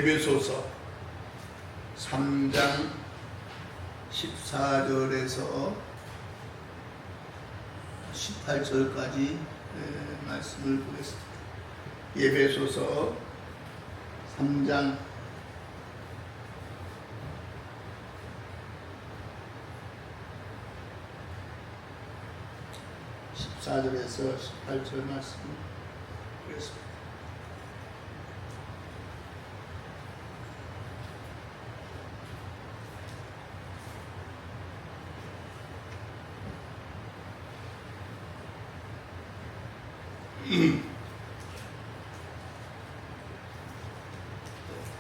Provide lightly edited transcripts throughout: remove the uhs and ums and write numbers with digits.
에베소서 3장 14절에서 18절까지 말씀을 보겠습니다. 에베소서 3장 14절에서 18절 말씀을 보겠습니다.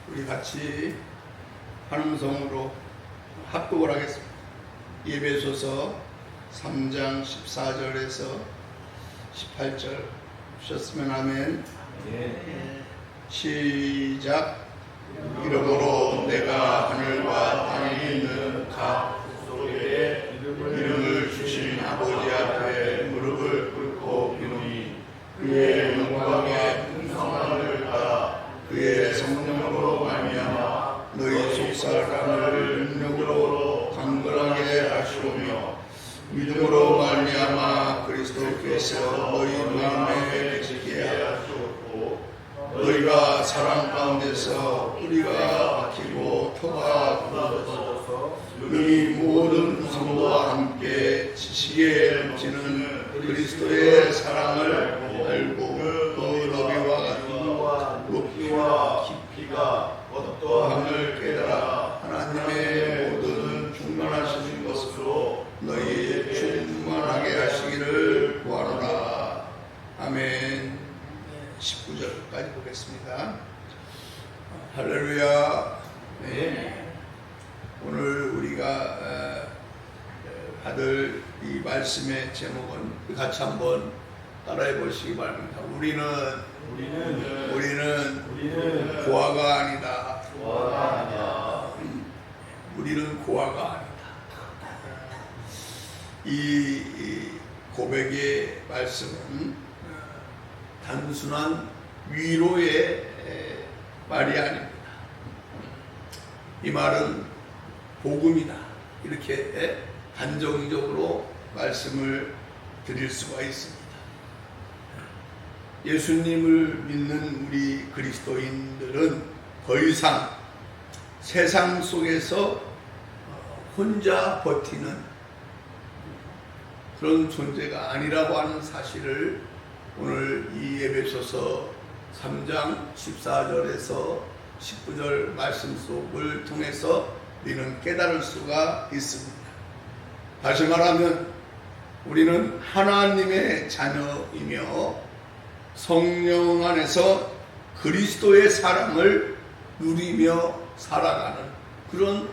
우리 같이 환음성으로 합독을 하겠습니다. 에베소서 3장 14절에서 18절 주셨으면 아멘. 시작. 이러므로 내가 하늘과 땅에 있는 각 속에 이름을 주신 아버지 앞에 무릎을 꿇고 비노니 그의 영광의 풍성함을 따라 그의 성령으로 말미암아 너희 속사람을 능력으로 강건하게 하시오며 믿음으로 말미암아 그리스도께서 너희 마음에 지키게 하시옵고 너희가 사랑 가운데서 뿌리가 박히고 터가 굳어져서 이 모든 구성과 함께 지식에 넘치는 그리스도의 사랑을 알고 그 너비와 높이와 깊이가 어떠함을 깨달아 하나님의 모든 충만하신 것으로 너희 충만하게 하시기를 구하노라. 아멘. 19절까지 보겠습니다. 할렐루야. 네. 오늘 우리가 받을 이 말씀의 제목은 같이 한번 따라해 보시기 바랍니다. 우리는 고아가 아니다. 우리는 고아가 아니다. 이 고백의 말씀은 단순한 위로의 말이 아닙니다. 이 말은 복음이다. 이렇게 단정적으로 말씀을 드릴 수가 있습니다. 예수님을 믿는 우리 그리스도인들은 더 이상 세상 속에서 혼자 버티는 그런 존재가 아니라고 하는 사실을 오늘 이 에베소서 3장 14절에서 19절 말씀 속을 통해서 우리는 깨달을 수가 있습니다. 다시 말하면 우리는 하나님의 자녀이며 성령 안에서 그리스도의 사랑을 누리며 살아가는 그런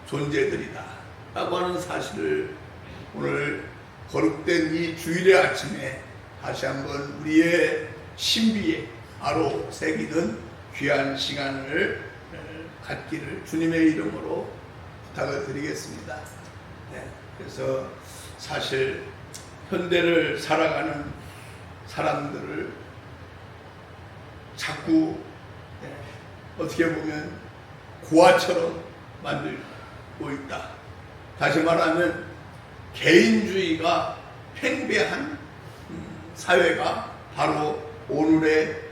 존재들이다 라고 하는 사실을 오늘 거룩된 이 주일의 아침에 다시 한번 우리의 신비에 바로 새기는 귀한 시간을 갖기를 주님의 이름으로 부탁을 드리겠습니다. 네, 그래서 사실 현대를 살아가는 사람들을 자꾸 어떻게 보면 고아처럼 만들고 있다. 다시 말하면 개인주의가 팽배한 사회가 바로 오늘의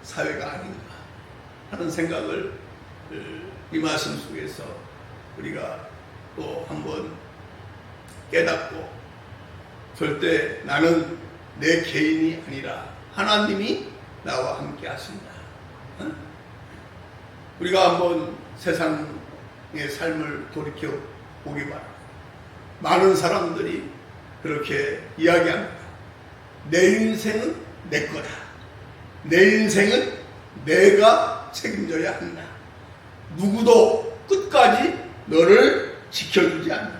사회가 아닌가 하는 생각을 이 말씀 속에서 우리가 또 한번 깨닫고 절대 나는 내 개인이 아니라 하나님이 나와 함께 하신다. 우리가 한번 세상의 삶을 돌이켜 보기 바랍니다. 많은 사람들이 그렇게 이야기합니다. 내 인생은 내 거다. 내 인생은 내가 책임져야 한다. 누구도 끝까지 너를 지켜주지 않는다.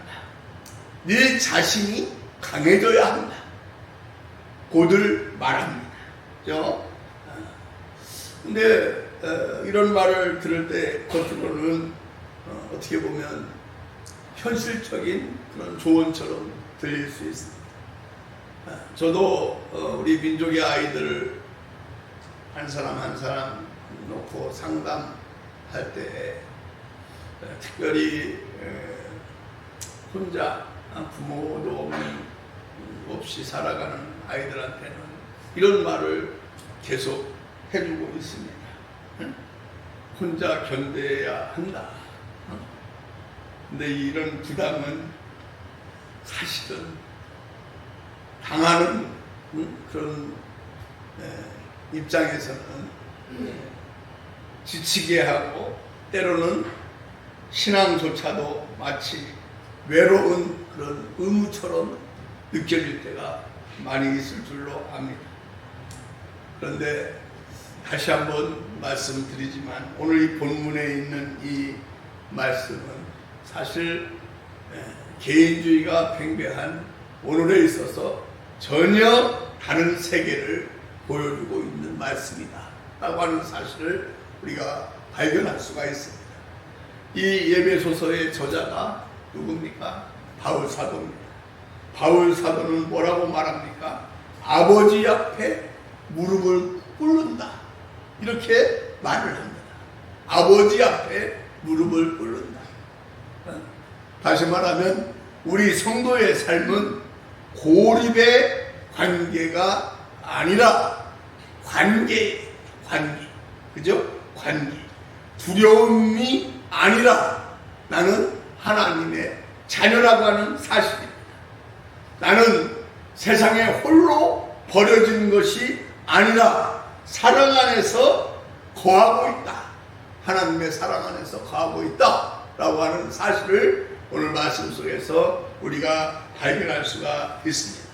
네 자신이 강해져야 한다. 고들 말합니다. 그죠? 근데 이런 말을 들을 때 겉으로는 어떻게 보면 현실적인 그런 조언처럼 들릴 수 있습니다. 저도 우리 민족의 아이들을 한 사람 한 사람 놓고 상담 할 때 특별히 혼자 부모도 없이 살아가는 아이들한테는 이런 말을 계속 해주고 있습니다. 혼자 견뎌야 한다. 근데 이런 부담은 사실은 당하는 그런 입장에서는 지치게 하고 때로는 신앙조차도 마치 외로운 그런 의무처럼 느껴질 때가 많이 있을 줄로 압니다. 그런데 다시 한번 말씀드리지만 오늘 이 본문에 있는 이 말씀은 사실 개인주의가 팽배한 오늘에 있어서 전혀 다른 세계를 보여주고 있는 말씀이다 라고 하는 사실을 우리가 발견할 수가 있습니다. 이 에베소서의 저자가 누굽니까? 바울 사도입니다. 바울 사도는 뭐라고 말합니까? 아버지 앞에 무릎을 꿇는다 이렇게 말을 합니다. 아버지 앞에 무릎을 꿇는다. 다시 말하면 우리 성도의 삶은 고립의 관계가 아니라 관계. 그죠? 관계. 두려움이 아니라 나는 하나님의 자녀라고 하는 사실입니다. 나는 세상에 홀로 버려진 것이 아니라 사랑 안에서 거하고 있다. 하나님의 사랑 안에서 거하고 있다. 라고 하는 사실을 오늘 말씀 속에서 우리가 발견할 수가 있습니다.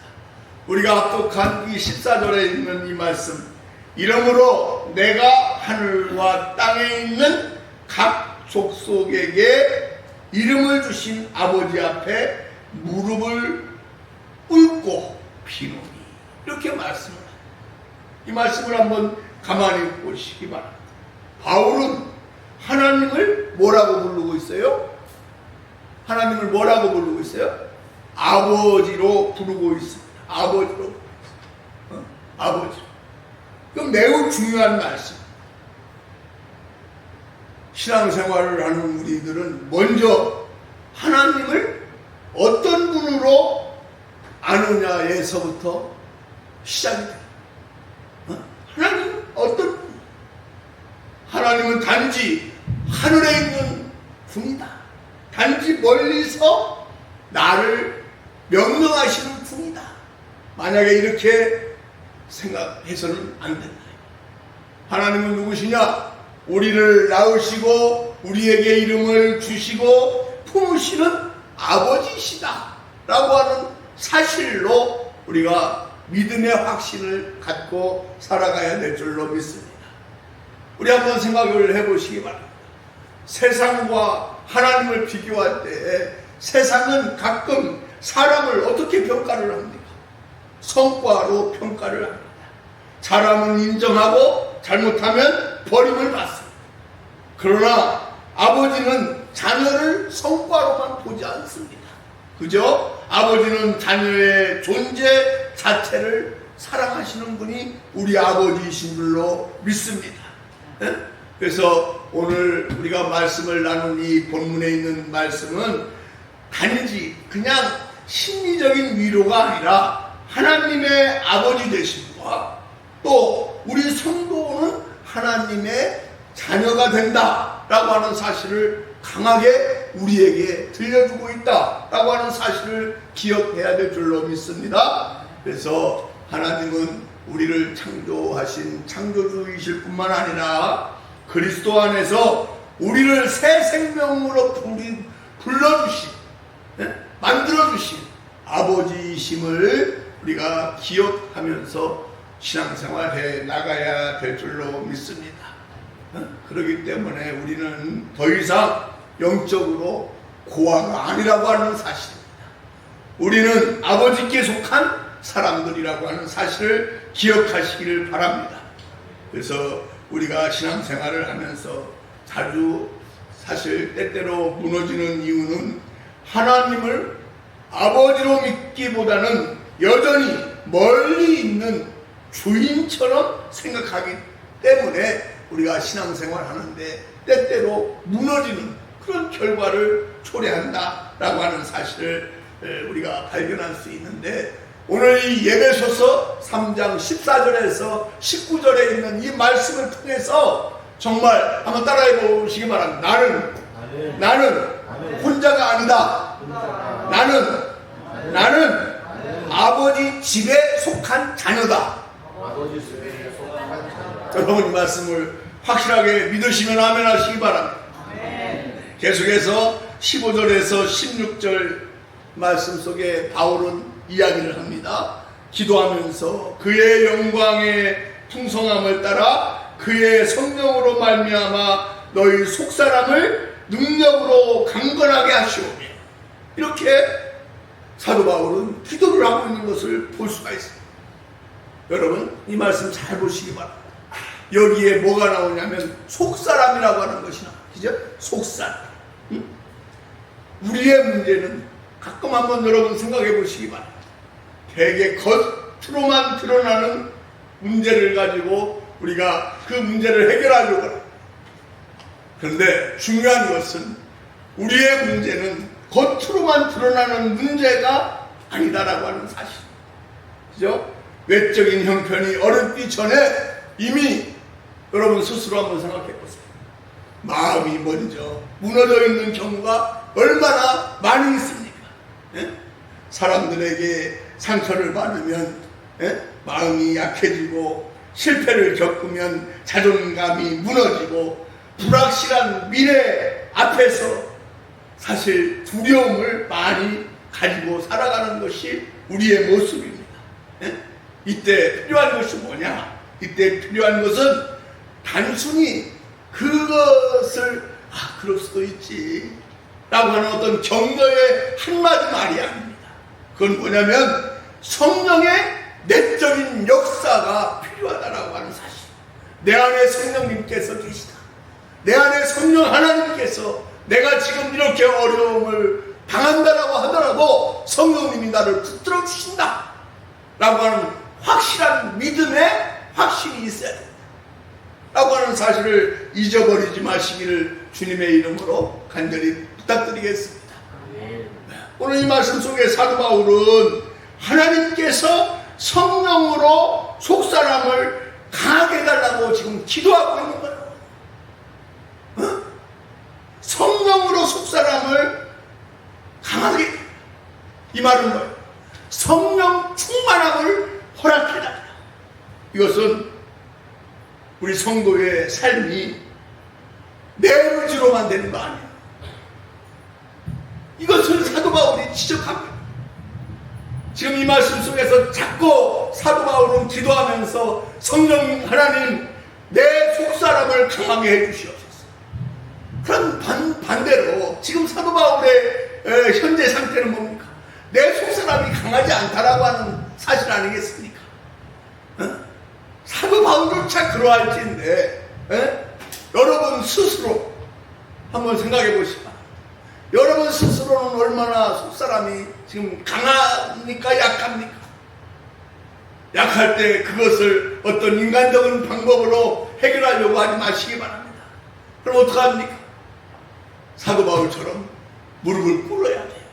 우리가 합독한 이 14절에 있는 이 말씀, 이러므로 내가 하늘과 땅에 있는 각 족속에게 이름을 주신 아버지 앞에 무릎을 꿇고 비노니 이렇게 말씀을 합니다. 이 말씀을 한번 가만히 보시기 바랍니다. 바울은 하나님을 뭐라고 부르고 있어요? 하나님을 뭐라고 부르고 있어요? 아버지로 부르고 있습니다. 아버지로. 아버지. 이건 매우 중요한 말씀. 신앙생활을 하는 우리들은 먼저 하나님을 어떤 분으로 아느냐에서부터 시작이 됩니다. 하나님은 어떤 분? 하나님은 단지 하늘에 있는 분이다. 단지 멀리서 나를 명령하시는 분이다. 만약에 이렇게 생각해서는 안 된다. 하나님은 누구시냐? 우리를 낳으시고 우리에게 이름을 주시고 품으시는 아버지시다 라고 하는 사실로 우리가 믿음의 확신을 갖고 살아가야 될 줄로 믿습니다. 우리 한번 생각을 해보시기 바랍니다. 세상과 하나님을 비교할 때 세상은 가끔 사람을 어떻게 평가를 합니까? 성과로 평가를 합니다. 잘하면 인정하고 잘못하면 버림을 받습니다. 그러나 아버지는 자녀를 성과로만 보지 않습니다. 그죠? 아버지는 자녀의 존재 자체를 사랑하시는 분이 우리 아버지이신 줄로 믿습니다. 그래서 오늘 우리가 말씀을 나눈 이 본문에 있는 말씀은 단지 그냥 심리적인 위로가 아니라 하나님의 아버지 되심과 또 우리 성도는 하나님의 자녀가 된다라고 하는 사실을 강하게 우리에게 들려주고 있다라고 하는 사실을 기억해야 될 줄로 믿습니다. 그래서 하나님은 우리를 창조하신 창조주이실 뿐만 아니라 그리스도 안에서 우리를 새 생명으로 불러주신, 만들어주신 아버지이심을 우리가 기억하면서 신앙생활해 나가야 될 줄로 믿습니다. 그렇기 때문에 우리는 더 이상 영적으로 고아가 아니라고 하는 사실입니다. 우리는 아버지께 속한 사람들이라고 하는 사실을 기억하시기를 바랍니다. 그래서 우리가 신앙생활을 하면서 자주 사실 때때로 무너지는 이유는 하나님을 아버지로 믿기보다는 여전히 멀리 있는 주인처럼 생각하기 때문에 우리가 신앙생활 하는데 때때로 무너지는 그런 결과를 초래한다라고 하는 사실을 우리가 발견할 수 있는데, 오늘 이 예배소서 3장 14절에서 19절에 있는 이 말씀을 통해서 정말 한번 따라해 보시기 바랍니다. 나는 혼자가 아니다. 나는 아버지 집에 속한 자녀다. 여러분, 이 말씀을 확실하게 믿으시면 아멘 하시기 바랍니다. 계속해서 15절에서 16절 말씀 속에 바울은 이야기를 합니다. 기도하면서 그의 영광의 풍성함을 따라 그의 성령으로 말미암아 너희 속사람을 능력으로 강건하게 하시오며, 이렇게 사도 바울은 기도를 하고 있는 것을 볼 수가 있습니다. 여러분, 이 말씀 잘 보시기 바랍니다. 여기에 뭐가 나오냐면 속사람이라고 하는 것이 나와요. 그죠? 속사람. 우리의 문제는 가끔 한번 여러분 생각해 보시기 바랍니다. 되게 겉으로만 드러나는 문제를 가지고 우리가 그 문제를 해결하려고 합니다. 그런데 중요한 것은 우리의 문제는 겉으로만 드러나는 문제가 아니다라고 하는 사실. 그죠? 외적인 형편이 어렵기 전에 이미 여러분 스스로 한번 생각해 보세요. 마음이 먼저 무너져 있는 경우가 얼마나 많이 있습니까? 예? 사람들에게 상처를 받으면 마음이 약해지고, 실패를 겪으면 자존감이 무너지고, 불확실한 미래 앞에서 사실 두려움을 많이 가지고 살아가는 것이 우리의 모습입니다. 이때 필요한 것이 뭐냐? 이때 필요한 것은 단순히 그것을 그럴 수도 있지 라고 하는 어떤 격려의 한마디 말이 아닙니다. 그건 뭐냐면 성령의 내적인 역사가 필요하다라고 하는 사실. 내 안에 성령님께서 계시다. 내 안에 성령 하나님께서 내가 지금 이렇게 어려움을 당한다라고 하더라도 성령님이 나를 붙들어 주신다 라고 하는 확실한 믿음의 확신이 있어야 된다 라고 하는 사실을 잊어버리지 마시기를 주님의 이름으로 간절히 부탁드리겠습니다. 오늘 이 말씀 속에 사도 바울은 하나님께서 성령으로 속사람을 강하게 해달라고 지금 기도하고 있는 거예요. 성령으로 속사람을 강하게, 이 말은 뭐예요? 성령 충만함을 허락해달라. 이것은 우리 성도의 삶이 내 의지로만 되는 거 아니에요. 이것을 사도 바울이 지적합니다. 지금 이 말씀 속에서 자꾸 사도 바울은 기도하면서 성령 하나님, 내 속사람을 강하게 해주시옵소서. 그럼 반대로 지금 사도 바울의 현재 상태는 뭡니까? 내 속사람이 강하지 않다라고 하는 사실 아니겠습니까? 사도 바울조차 그러할지인데, 여러분 스스로 한번 생각해 보시기 바랍니다. 여러분 스스로는 얼마나 속사람이 지금 강합니까? 약합니까? 약할 때 그것을 어떤 인간적인 방법으로 해결하려고 하지 마시기 바랍니다. 그럼 어떡합니까? 사도 바울처럼 무릎을 꿇어야 돼요.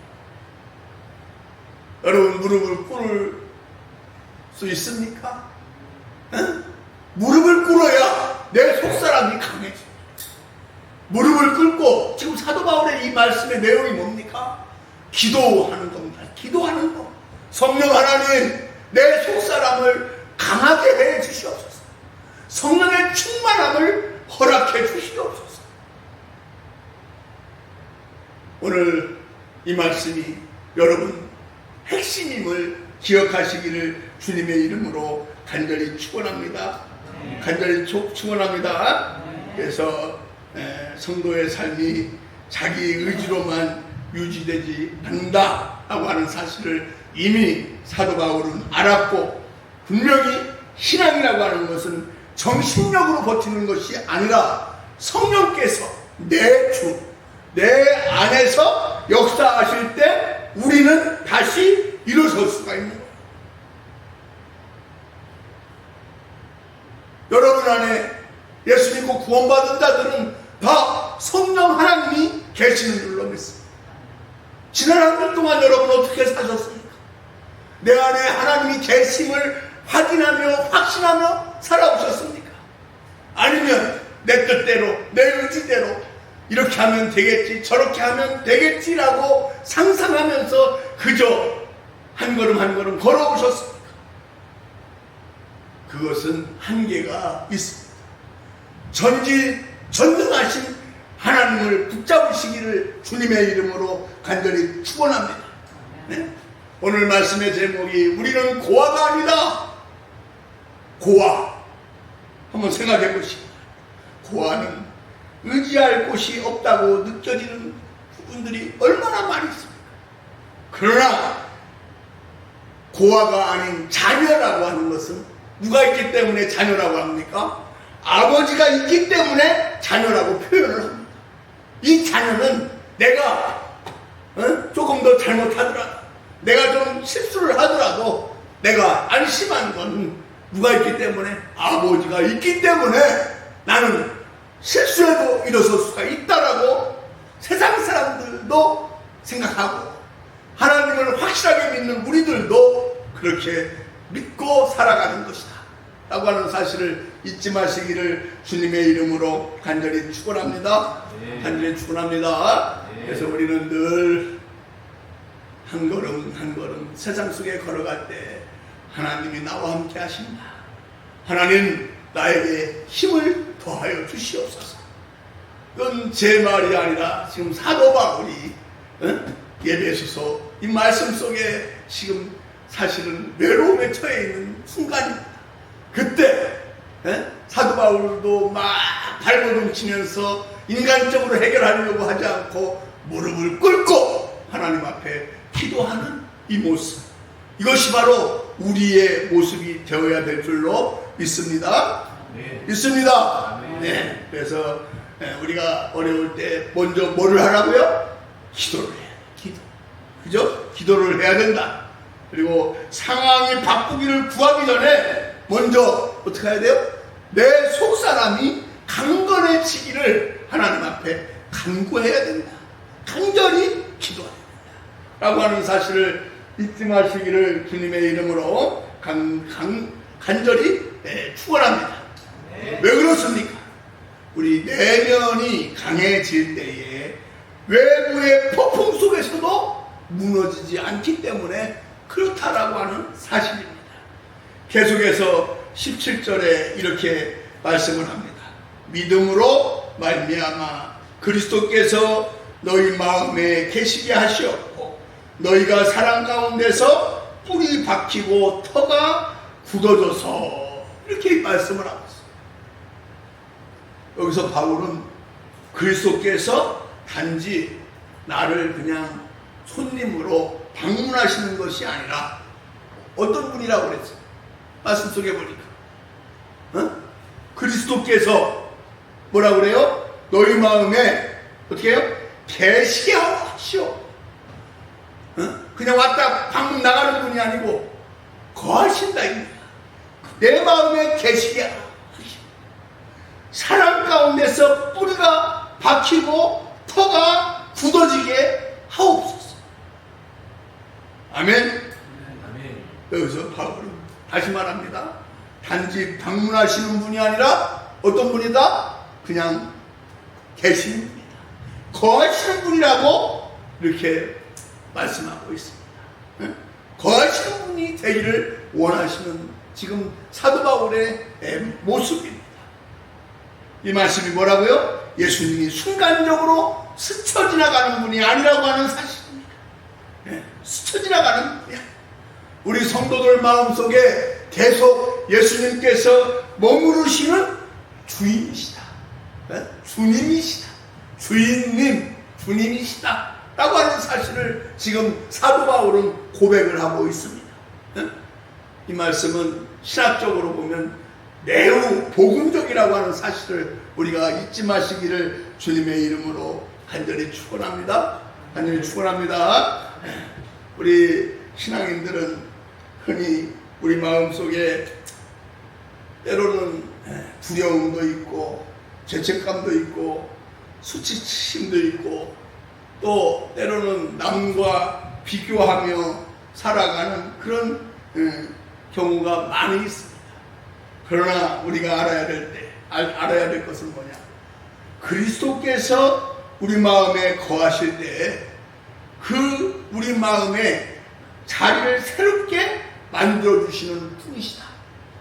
여러분, 무릎을 꿇을 수 있습니까? 무릎을 꿇어야 내 속사람이 강해집니다. 무릎을 꿇고, 지금 사도 바울의 이 말씀의 내용이 뭡니까? 기도하는 겁니다. 기도하는 거. 성령 하나님, 내 속사람을 강하게 해 주시옵소서. 성령의 충만함을 허락해 주시옵소서. 오늘 이 말씀이 여러분 핵심임을 기억하시기를 주님의 이름으로 간절히 축원합니다. 간절히 축원합니다. 그래서 성도의 삶이 자기 의지로만 유지되지 않는다라고 하는 사실을 이미 사도 바울은 알았고, 분명히 신앙이라고 하는 것은 정신력으로 버티는 것이 아니라 성령께서 내 안에서 역사하실 때 우리는 다시 일어설 수가 있는 거예요. 여러분 안에 예수 믿고 구원받은 자들은 다 성령 하나님이 계시는 줄로 믿습니다. 지난 한 주 동안 여러분 어떻게 사셨습니까? 내 안에 하나님이 계심을 확인하며 확신하며 살아오셨습니까? 아니면 내 뜻대로 내 의지대로 이렇게 하면 되겠지 저렇게 하면 되겠지라고 상상하면서 그저 한 걸음 한 걸음 걸어오셨습니까? 그것은 한계가 있습니다. 전능하신 하나님을 붙잡으시기를 주님의 이름으로 간절히 축원합니다. 네? 오늘 말씀의 제목이 우리는 고아가 아니다. 고아. 한번 생각해 보시고, 고아는 의지할 곳이 없다고 느껴지는 부분들이 얼마나 많이 있습니까? 그러나 고아가 아닌 자녀라고 하는 것은 누가 있기 때문에 자녀라고 합니까? 아버지가 있기 때문에 자녀라고 표현을 합니다. 이 자녀는 내가 조금 더 잘못하더라도, 내가 좀 실수를 하더라도 내가 안심한 건 누가 있기 때문에? 아버지가 있기 때문에 나는 실수해도 일어설 수가 있다라고 세상 사람들도 생각하고 하나님을 확실하게 믿는 우리들도 그렇게 믿고 살아가는 것이다 라고 하는 사실을 잊지 마시기를 주님의 이름으로 간절히 축원합니다. 간절히 축원합니다. 그래서 우리는 늘 한 걸음 한 걸음 세상 속에 걸어갈 때 하나님이 나와 함께 하신다. 하나님 나에게 힘을 더하여 주시옵소서. 이건 제 말이 아니라 지금 사도 바울이 예배소서 이 말씀 속에 지금 사실은 외로움에 처해 있는 순간입니다. 그때 사도 바울도 막 발버둥 치면서 인간적으로 해결하려고 하지 않고 무릎을 꿇고 하나님 앞에 기도하는 이 모습, 이것이 바로 우리의 모습이 되어야 될 줄로 믿습니다. 네. 믿습니다. 네. 그래서 우리가 어려울 때 먼저 뭐를 하라고요? 기도를 해야 돼. 기도. 그죠? 기도를 해야 된다. 그리고 상황이 바꾸기를 구하기 전에 먼저 어떻게 해야 돼요? 내 속사람이 강건해지기를 하나님 앞에 간구해야 된다. 간절히 기도해야 된다. 라고 하는 사실을 잊지 마시기를 주님의 이름으로 간절히 축원합니다. 네. 왜 그렇습니까? 우리 내면이 강해질 때에 외부의 폭풍 속에서도 무너지지 않기 때문에 그렇다라고 하는 사실입니다. 계속해서 17절에 이렇게 말씀을 합니다. 믿음으로 말미암아 그리스도께서 너희 마음에 계시게 하시었고 너희가 사랑 가운데서 뿌리 박히고 터가 굳어져서 이렇게 말씀을 하고 있어요. 여기서 바울은 그리스도께서 단지 나를 그냥 손님으로 방문하시는 것이 아니라 어떤 분이라고 그랬어요? 말씀 속에 보니까 그리스도께서 뭐라고 그래요? 너희 마음에 어떻게 해요? 계시게 하시오. 그냥 왔다 방문 나가는 분이 아니고 거하신다. 내 마음에 계시게 하시오. 사랑 가운데서 뿌리가 박히고 터가 굳어지게 하옵소서. 아멘. 여기서 바울은 다시 말합니다. 단지 방문하시는 분이 아니라 어떤 분이다? 그냥 계시는 분이다. 거하시는 분이라고 이렇게 말씀하고 있습니다. 거하시는 분이 되기를 원하시는 지금 사도 바울의 모습입니다. 이 말씀이 뭐라고요? 예수님이 순간적으로 스쳐 지나가는 분이 아니라고 하는 사실입니다. 스쳐 지나가는 분이야. 우리 성도들 마음속에 계속 예수님께서 머무르시는 주인이시다. 주님이시다. 주인님, 주님이시다. 라고 하는 사실을 지금 사도 바울은 고백을 하고 있습니다. 이 말씀은 신학적으로 보면 매우 복음적이라고 하는 사실을 우리가 잊지 마시기를 주님의 이름으로 간절히 축원합니다. 간절히 축원합니다. 우리 신앙인들은 흔히 우리 마음속에 때로는 두려움도 있고 죄책감도 있고 수치심도 있고 또 때로는 남과 비교하며 살아가는 그런 경우가 많이 있습니다. 그러나 우리가 알아야 될 것은 뭐냐? 그리스도께서 우리 마음에 거하실 때 그 우리 마음에 자리를 새롭게 만들어주시는 분이시다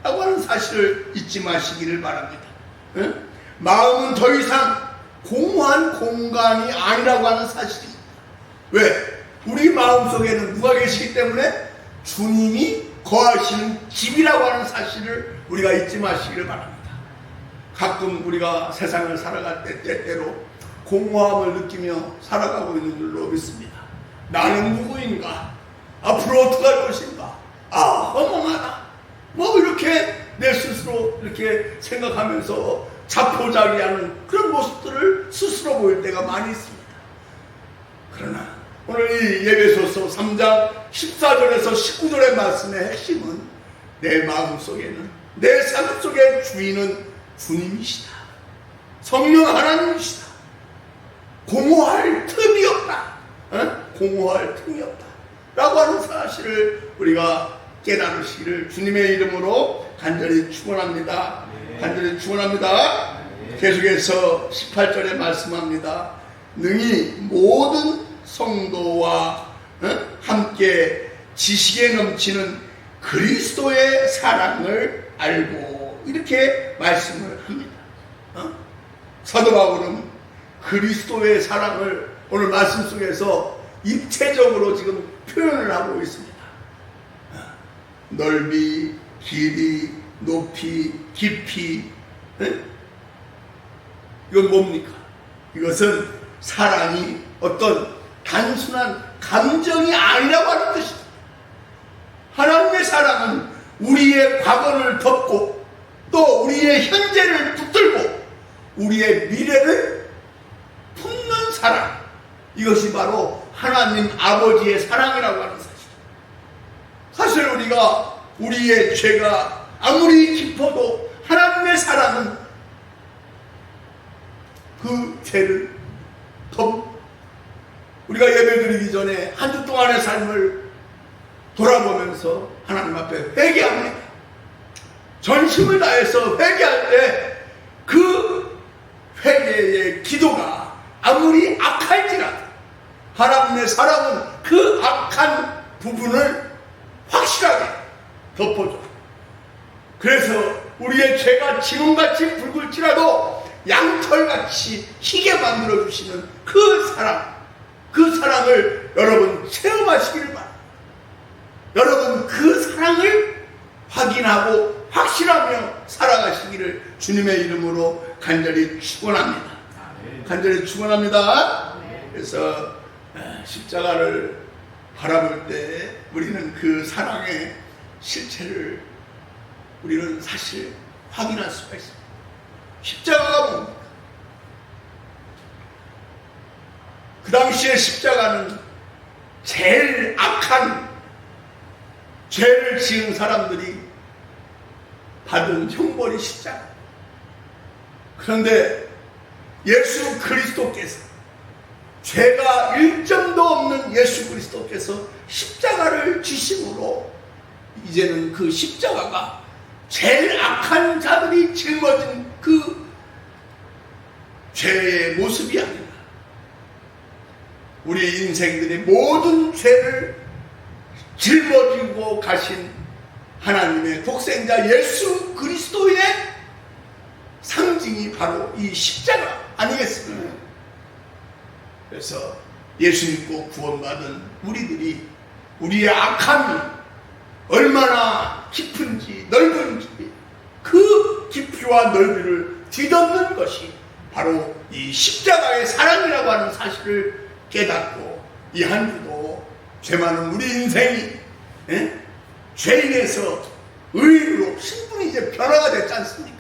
라고 하는 사실을 잊지 마시기를 바랍니다. 마음은 더 이상 공허한 공간이 아니라고 하는 사실입니다. 왜? 우리 마음속에는 누가 계시기 때문에 주님이 거하시는 집이라고 하는 사실을 우리가 잊지 마시기를 바랍니다. 가끔 우리가 세상을 살아갈 때 때때로 공허함을 느끼며 살아가고 있는 줄로 믿습니다. 나는 누구인가? 앞으로 어떻게 할 것인가? 허망하다. 이렇게 내 스스로 이렇게 생각하면서 자포자기하는 그런 모습들을 스스로 보일 때가 많이 있습니다. 그러나 오늘 이 예배소서 3장 14절에서 19절의 말씀의 핵심은 내 마음속에는 내 삶 속의 주인은 주님이시다. 성령 하나님이시다. 공허할 틈이 없다. 공허할 틈이 없다 라고 하는 사실을 우리가 깨달으시기를 주님의 이름으로 간절히 축원합니다. 간절히 축원합니다. 계속해서 18절에 말씀합니다. 능히 모든 성도와 함께 지식에 넘치는 그리스도의 사랑을 알고 이렇게 말씀을 합니다. 사도 바울은 그리스도의 사랑을 오늘 말씀 속에서 입체적으로 지금 표현을 하고 있습니다. 넓이, 길이, 높이, 깊이. 이건 뭡니까? 이것은 사랑이 어떤 단순한 감정이 아니라고 하는 것입니다. 하나님의 사랑은 우리의 과거를 덮고 또 우리의 현재를 붙들고 우리의 미래를 품는 사랑. 이것이 바로 하나님 아버지의 사랑이라고 하는 사실. 사실 우리가 우리의 죄가 아무리 깊어도 하나님의 사랑은 그 죄를 우리가 예배드리기 전에 한 주 동안의 삶을 돌아보면서 하나님 앞에 회개합니다. 전심을 다해서 회개할 때 그 회개의 기도가 아무리 악할지라도 하나님의 사랑은 그 악한 부분을 확실하게 덮어줘. 그래서 우리의 죄가 지금같이 붉을지라도 양털같이 희게 만들어주시는 그 사랑을 여러분 체험하시기를 바랍니다. 여러분 그 사랑을 확인하고 확실하며 살아가시기를 주님의 이름으로 간절히 축원합니다. 간절히 축원합니다. 그래서 십자가를 바라볼 때 우리는 그 사랑의 실체를 우리는 사실 확인할 수가 있습니다. 십자가가 뭡니까? 그 당시에 십자가는 제일 악한 죄를 지은 사람들이 받은 형벌이 십자가. 그런데 예수 그리스도께서 죄가 1점도 없는 예수 그리스도께서 십자가를 지심으로 이제는 그 십자가가 제일 악한 자들이 짊어진 그 죄의 모습이 아니라 우리 인생들의 모든 죄를 짊어지고 가신 하나님의 독생자 예수 그리스도의 상징이 바로 이 십자가 아니겠습니까? 그래서 예수 믿고 구원받은 우리들이 우리의 악함이 얼마나 깊은지 넓은지 그 깊이와 넓이를 뒤덮는 것이 바로 이 십자가의 사랑이라고 하는 사실을 깨닫고 이 한 주도 죄 많은 우리 인생이 죄인에서 의인으로 신분이 이제 변화가 됐지 않습니까?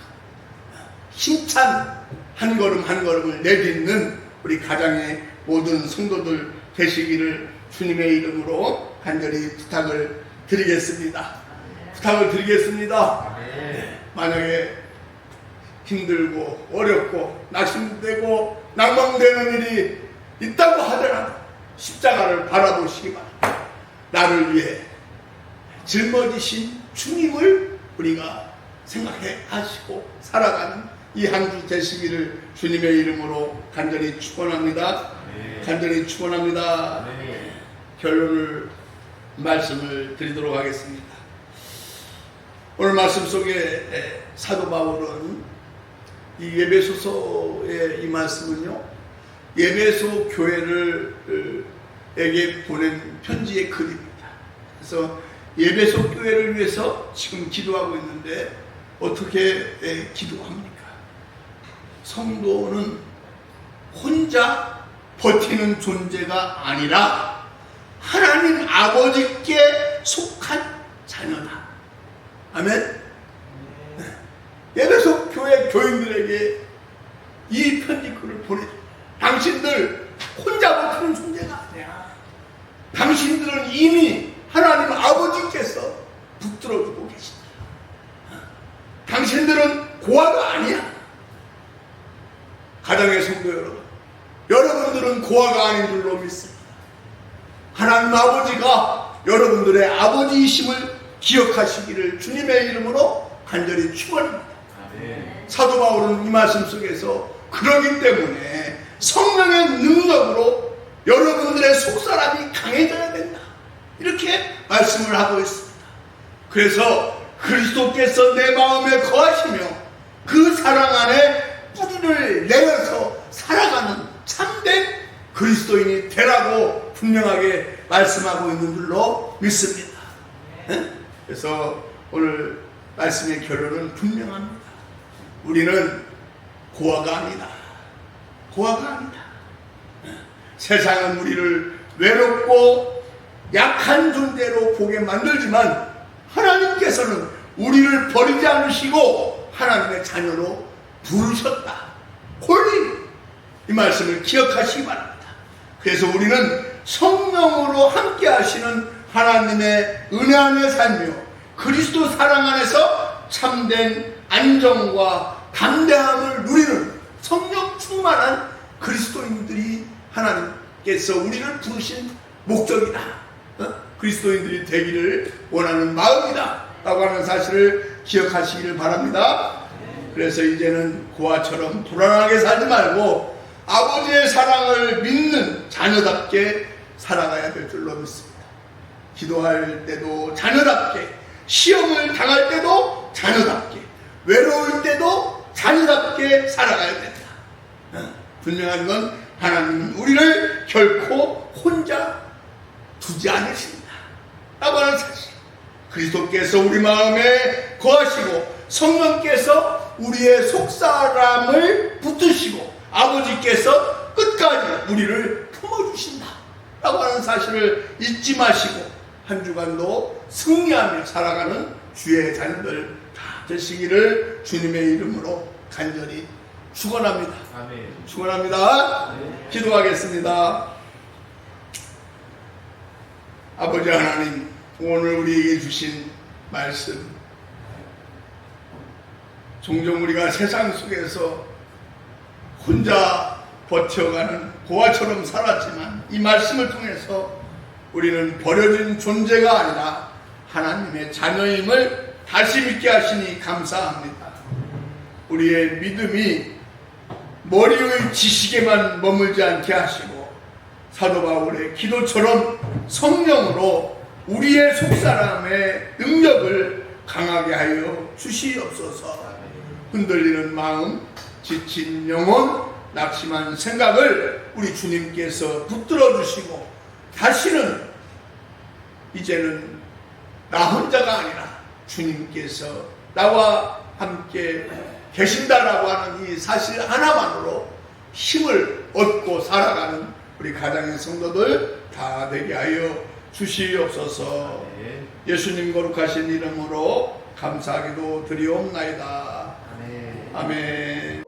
힘찬 한 걸음 한 걸음을 내딛는 우리 가정의 모든 성도들 되시기를 주님의 이름으로 간절히 부탁을 드리겠습니다. 부탁을 드리겠습니다. 만약에 힘들고 어렵고 낙심되고 낭망되는 일이 있다고 하더라도 십자가를 바라보시기 바랍니다. 나를 위해 짊어지신 주님을 우리가 생각해 하시고 살아가는 이 한 주 되시기를 주님의 이름으로 간절히 축원합니다. 간절히 축원합니다. 결론을 말씀을 드리도록 하겠습니다. 오늘 말씀 속에 사도 바울은 이 에베소서의 이 말씀은요, 에베소 교회를 에게 보낸 편지의 글입니다. 그래서 에베소 교회를 위해서 지금 기도하고 있는데 어떻게 기도합니까? 성도는 혼자 버티는 존재가 아니라 하나님 아버지께 속한 자녀다. 아멘. 에베소 교회 교인들에게 이 편지글을 보내줘. 당신들 혼자 버티는 존재가 아니야. 당신들은 이미 하나님 아버지께서 붙들어주고 계신다. 당신들은 고아가 아니야. 가정의 성도 여러분, 여러분들은 고아가 아닌 줄로 믿습니다. 하나님 아버지가 여러분들의 아버지이심을 기억하시기를 주님의 이름으로 간절히 축원합니다. 사도 바울은 이 말씀 속에서 그러기 때문에 성령의 능력으로 여러분들의 속사람이 강해져야 된다, 이렇게 말씀을 하고 있습니다. 그래서 그리스도께서 내 마음에 거하시며 그 사랑 안에 뿌리를 내려서 살아가는 참된 그리스도인이 되라고 분명하게 말씀하고 있는 줄로 믿습니다. 그래서 오늘 말씀의 결론은 분명합니다. 우리는 고아가 아니다. 고아가 아니다. 세상은 우리를 외롭고 약한 존재로 보게 만들지만 하나님께서는 우리를 버리지 않으시고 하나님의 자녀로 부르셨다. 홀리, 이 말씀을 기억하시기 바랍니다. 그래서 우리는 성령으로 함께 하시는 하나님의 은혜 안에 살며 그리스도 사랑 안에서 참된 안정과 담대함을 누리는 성령 충만한 그리스도인들이 하나님께서 우리를 부르신 목적이다. 그리스도인들이 되기를 원하는 마음이다 라고 하는 사실을 기억하시기를 바랍니다. 그래서 이제는 고아처럼 불안하게 살지 말고 아버지의 사랑을 믿는 자녀답게 살아가야 될 줄로 믿습니다. 기도할 때도 자녀답게, 시험을 당할 때도 자녀답게, 외로울 때도 자녀답게 살아가야 된다. 분명한 건 하나님은 우리를 결코 혼자 두지 않으신다 라고 하는 사실. 그리스도께서 우리 마음에 거하시고 성령께서 우리의 속사람을 붙드시고 아버지께서 끝까지 우리를 품어주신다 라고 하는 사실을 잊지 마시고 한 주간도 승리하며 살아가는 주의 자녀들 다 되시기를 주님의 이름으로 간절히 축원합니다. 축원합니다. 기도하겠습니다. 아버지 하나님, 오늘 우리에게 주신 말씀, 종종 우리가 세상 속에서 혼자 버텨가는 고아처럼 살았지만 이 말씀을 통해서 우리는 버려진 존재가 아니라 하나님의 자녀임을 다시 믿게 하시니 감사합니다. 우리의 믿음이 머리의 지식에만 머물지 않게 하시고 사도 바울의 기도처럼 성령으로 우리의 속사람의 능력을 강하게 하여 주시옵소서. 흔들리는 마음, 지친 영혼, 낙심한 생각을 우리 주님께서 붙들어 주시고 다시는 이제는 나 혼자가 아니라 주님께서 나와 함께 계신다라고 하는 이 사실 하나만으로 힘을 얻고 살아가는 우리 가정의 성도들 다 되게 하여 주시옵소서. 예수님 거룩하신 이름으로 감사하기도 드리옵나이다. 아멘.